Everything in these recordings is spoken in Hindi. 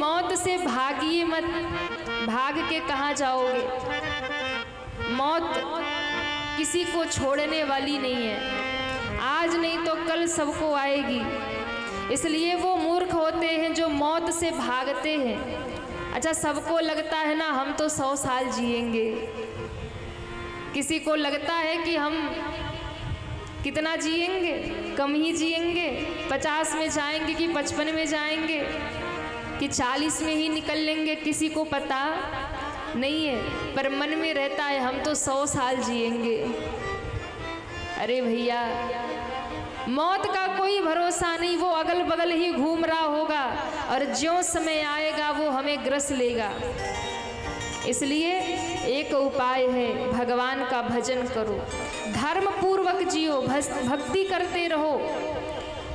मौत से भागिए मत, भाग के कहाँ जाओगे। मौत किसी को छोड़ने वाली नहीं है, आज नहीं तो कल सबको आएगी। इसलिए वो मूर्ख होते हैं जो मौत से भागते हैं। अच्छा, सबको लगता है ना हम तो 100 साल जिएंगे, किसी को लगता है कि हम कितना जिएंगे, कम ही जिएंगे, 50 में जाएंगे कि 55 में जाएंगे कि 40 में ही निकल लेंगे, किसी को पता नहीं है। पर मन में रहता है हम तो 100 साल जिएंगे। अरे भैया, मौत का कोई भरोसा नहीं, वो अगल बगल ही घूम रहा होगा और ज्यों समय आएगा वो हमें ग्रस लेगा। इसलिए एक उपाय है, भगवान का भजन करो, धर्म पूर्वक जियो, भक्ति करते रहो।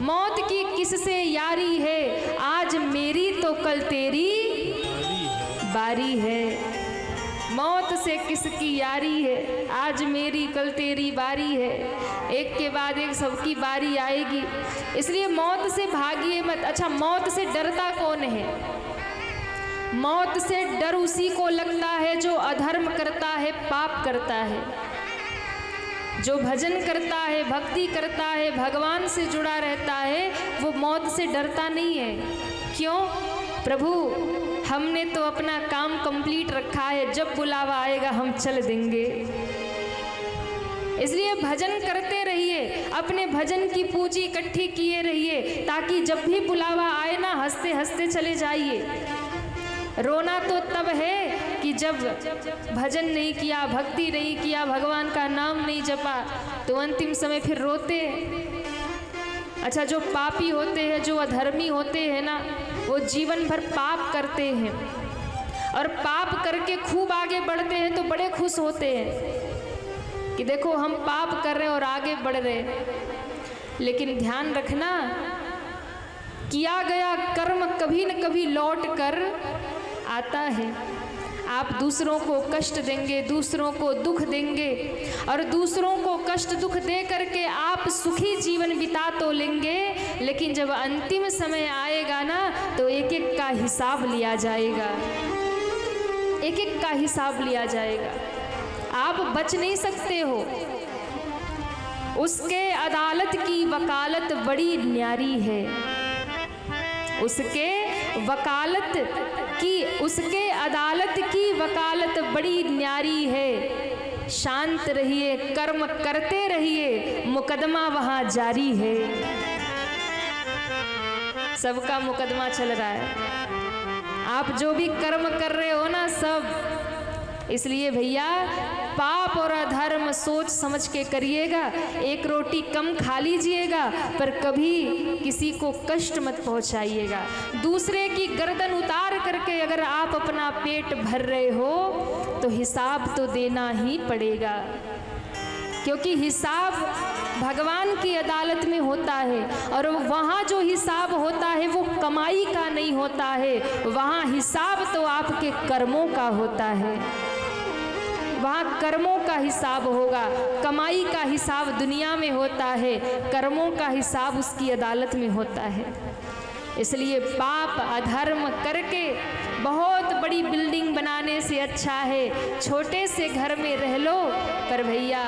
मौत की किससे यारी है, आज मेरी तो कल तेरी बारी है। मौत से किसकी यारी है, आज मेरी कल तेरी बारी है। एक के बाद एक सबकी बारी आएगी, इसलिए मौत से भागिए मत। अच्छा, मौत से डरता कौन है? मौत से डर उसी को लगता है जो अधर्म करता है, पाप करता है। जो भजन करता है, भक्ति करता है, भगवान से जुड़ा रहता है, वो मौत से डरता नहीं है। क्यों? प्रभु हमने तो अपना काम कंप्लीट रखा है, जब बुलावा आएगा हम चल देंगे। इसलिए भजन करते रहिए, अपने भजन की पूंजी इकट्ठी किए रहिए, ताकि जब भी बुलावा आए ना हंसते हंसते चले जाइए। रोना तो तब है कि जब भजन नहीं किया, भक्ति नहीं किया, भगवान का नाम नहीं जपा, तो अंतिम समय फिर रोते। अच्छा, जो पापी होते हैं, जो अधर्मी होते हैं ना, वो जीवन भर पाप करते हैं और पाप करके खूब आगे बढ़ते हैं तो बड़े खुश होते हैं कि देखो हम पाप कर रहे हैं और आगे बढ़ रहे हैं। लेकिन ध्यान रखना, किया गया कर्म कभी न कभी लौट कर आता है। आप दूसरों को कष्ट देंगे, दूसरों को दुख देंगे और दूसरों को कष्ट दुख दे करके आप सुखी जीवन बिता तो लेंगे, लेकिन जब अंतिम समय आएगा ना तो एक एक का हिसाब लिया जाएगा, एक एक का हिसाब लिया जाएगा। आप बच नहीं सकते हो। उसके अदालत की वकालत बड़ी न्यारी है, उसके अदालत की वकालत बड़ी न्यारी है। शांत रहिए, कर्म करते रहिए, मुकदमा वहां जारी है। सबका मुकदमा चल रहा है, आप जो भी कर्म कर रहे हो ना सब। इसलिए भैया, पाप और अधर्म सोच समझ के करिएगा। एक रोटी कम खा लीजिएगा, पर कभी किसी को कष्ट मत पहुंचाइएगा। दूसरे की गर्दन उतार करके अगर आप अपना पेट भर रहे हो तो हिसाब तो देना ही पड़ेगा, क्योंकि हिसाब भगवान की अदालत में होता है और वहाँ जो हिसाब होता है वो कमाई का नहीं होता है, वहाँ हिसाब तो आपके कर्मों का होता है। वहाँ कर्मों का हिसाब होगा, कमाई का हिसाब दुनिया में होता है, कर्मों का हिसाब उसकी अदालत में होता है। इसलिए पाप अधर्म करके बहुत बड़ी बिल्डिंग बनाने से अच्छा है छोटे से घर में रह लो, पर भैया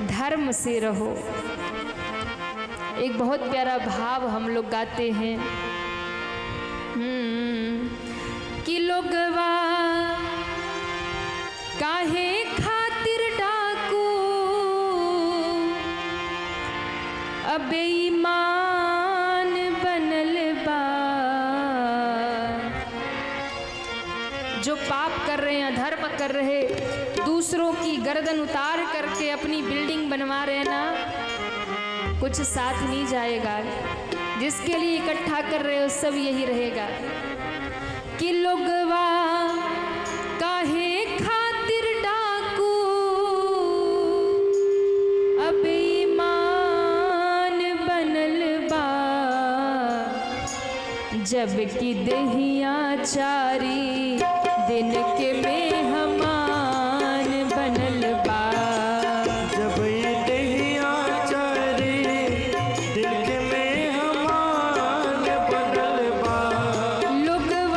धर्म से रहो। एक बहुत प्यारा भाव हम लोग गाते हैं कि लोगवा काहे खातिर डाकू अब ईमान बनल बा। जो पाप कर रहे हैं, अधर्म कर रहे, दूसरों की गर्दन उतार करके अपनी बिल्डिंग बनवा रहे हैं ना, कुछ साथ नहीं जाएगा। जिसके लिए इकट्ठा कर रहे हो सब यही रहेगा कि लोगवा काहे खातिर डाकू अब ईमान बनल बा। जब कि दहिया चारी दिन के मेहमान बनल बा। जब ये दहिया चारी दिन के मेहमान बनल बा। लोगवा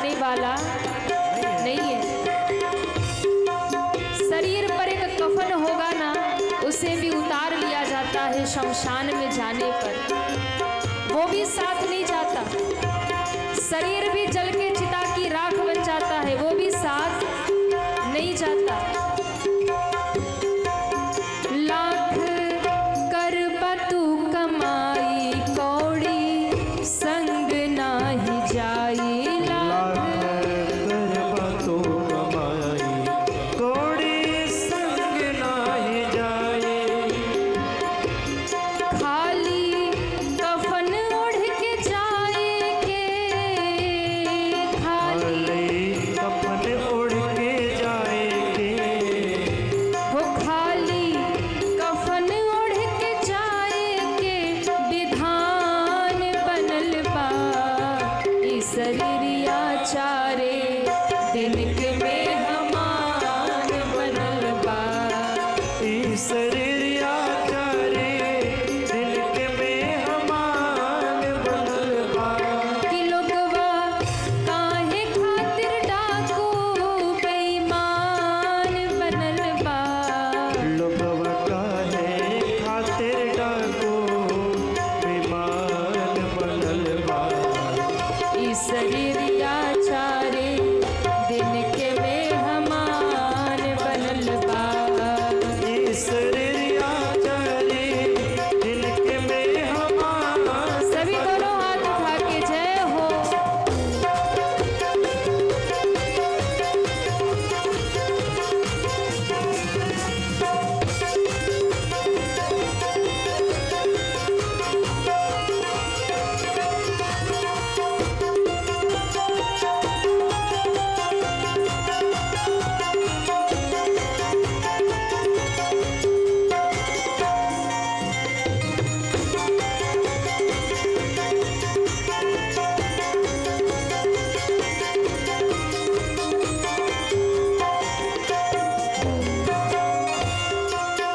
जाने वाला नहीं है। शरीर पर एक कफन होगा ना, उसे भी उतार लिया जाता है शमशान में जाने पर, वो भी साथ नहीं जाता। शरीर भी जल के चिता की राख बन जाता है, वो भी साथ नहीं जाता। लाख कर बतू कमाई कौड़ी संग नाही जाई। लाख कर बातों कमाई कौड़ी संग नाही जाए। खाली कफन ओढ़ के जाएंगे, खाली कफन ओढ़ के जाएंगे। वो खाली कफन ओढ़ के जाएंगे, विधान बनल बा ई शरीरिया चारे दिन के में हमान बनल बा। ई शरीरिया चारे दिन के में हमान बनल बा। कि लोगवा काहे खातिर डाकू बेईमान बनल बा। लोगवा काहे खातिर डाको बेईमान बनल बा। ई शरीरिया चारे दिन के में हमान बनल बा। ई शरीरिया चारे दिन के में हमान। सभी दोनों हाथ उठा के जय हो।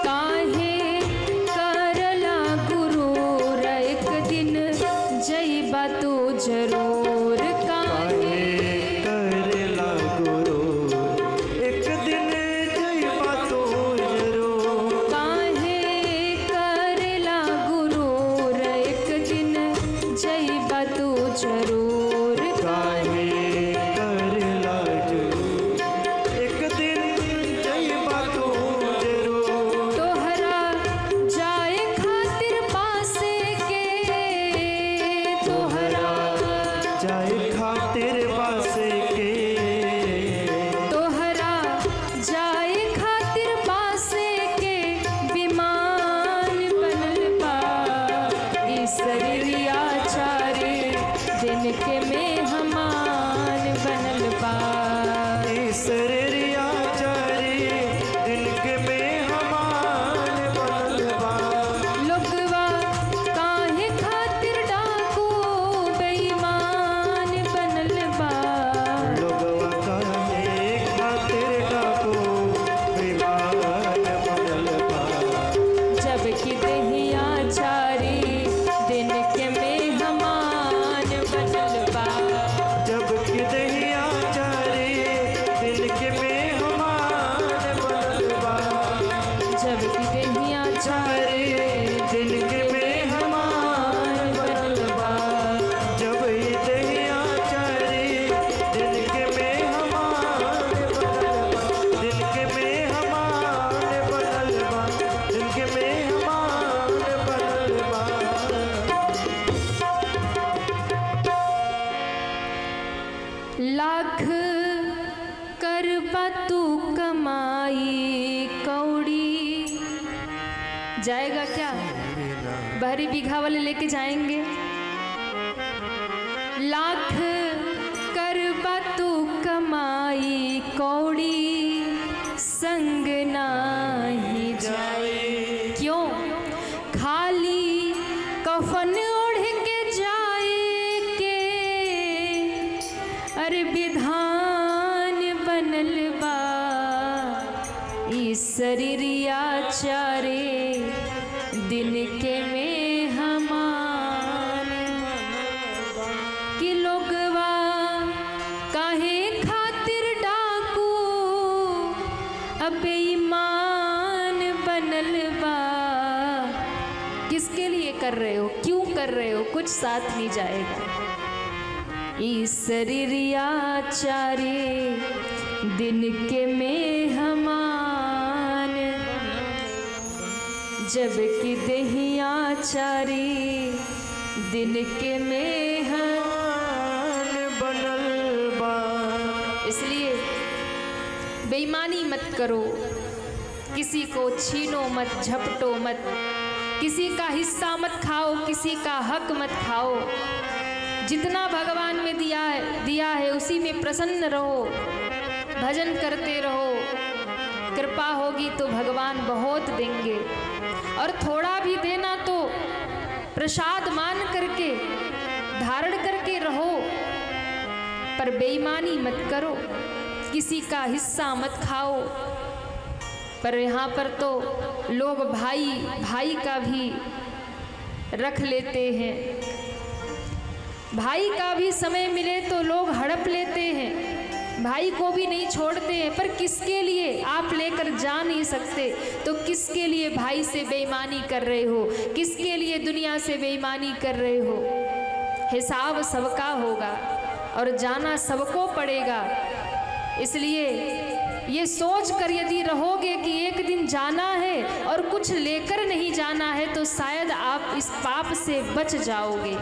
काहे करला गुरूर एक दिन जइबा तू जरूर। काहे करेला गुरु एक दिन जइबा तो जरूर। काहे करला गुरूर एक दिन जइबा तू जरूर। काहे करेला जरूर एक दिन जइबा तो जरूर। तोहरा जाए खातिर पासे के, तोहरा जाए खातिर बासे के। तोहरा जाए खातिर पासे के, विमान बनल बा ई शरीरिया चारे दिन के में हमान बनल बा। ई शरीरिया चारे दिन के में हमान बनल बा। लोगवा काहे खातिर डाकू बेईमान बनल बा। लोगवा काहे खातिर डाको बेईमान बनल बा। जबकि दहिया चारे दिन के में हमान बनल बा। जबकि दहिया चारे दिन के में हमान बनल बा। जबकि दहिया चारे दिन के में हमान बनल बा। जब ई दहिया चारे दिन के में हमान बनल बा। दिन के में हमान बनल बा। दिन के में हमान बनल बा। लाख करबा तू कमाई कौड़ी। जाएगा क्या? बहरी बीघा वाले लेके जाएंगे। लाख करबा तू कमाई कौड़ी संग नाही जाए। क्यों? खाली कफन ओढ़ के जाए के, अरे विधान बनल बा ई शरीरिया चारे दिन के में हमान। कि लोगवा का बेईमान बनल बा। किसके लिए कर रहे हो, क्यों कर रहे हो, कुछ साथ नहीं जाएगा। ई शरीरिया चारे दिन के मेहमान, जबकि देहिया चारे दिन के मेहमान बनल बा। इसलिए बेईमानी मत करो, किसी को छीनो मत, झपटो मत, किसी का हिस्सा मत खाओ, किसी का हक मत खाओ। जितना भगवान में दिया है उसी में प्रसन्न रहो, भजन करते रहो। कृपा होगी तो भगवान बहुत देंगे, और थोड़ा भी देना तो प्रसाद मान करके धारण करके रहो, पर बेईमानी मत करो, किसी का हिस्सा मत खाओ। पर यहाँ पर तो लोग भाई का भी रख लेते हैं, भाई का भी समय मिले तो लोग हड़प लेते हैं, भाई को भी नहीं छोड़ते हैं। पर किसके लिए आप लेकर जा नहीं सकते, तो किसके लिए भाई से बेईमानी कर रहे हो, किसके लिए दुनिया से बेईमानी कर रहे हो। हिसाब सबका होगा और जाना सबको पड़ेगा। इसलिए ये सोच कर यदि रहोगे कि एक दिन जाना है और कुछ लेकर नहीं जाना है, तो शायद आप इस पाप से बच जाओगे।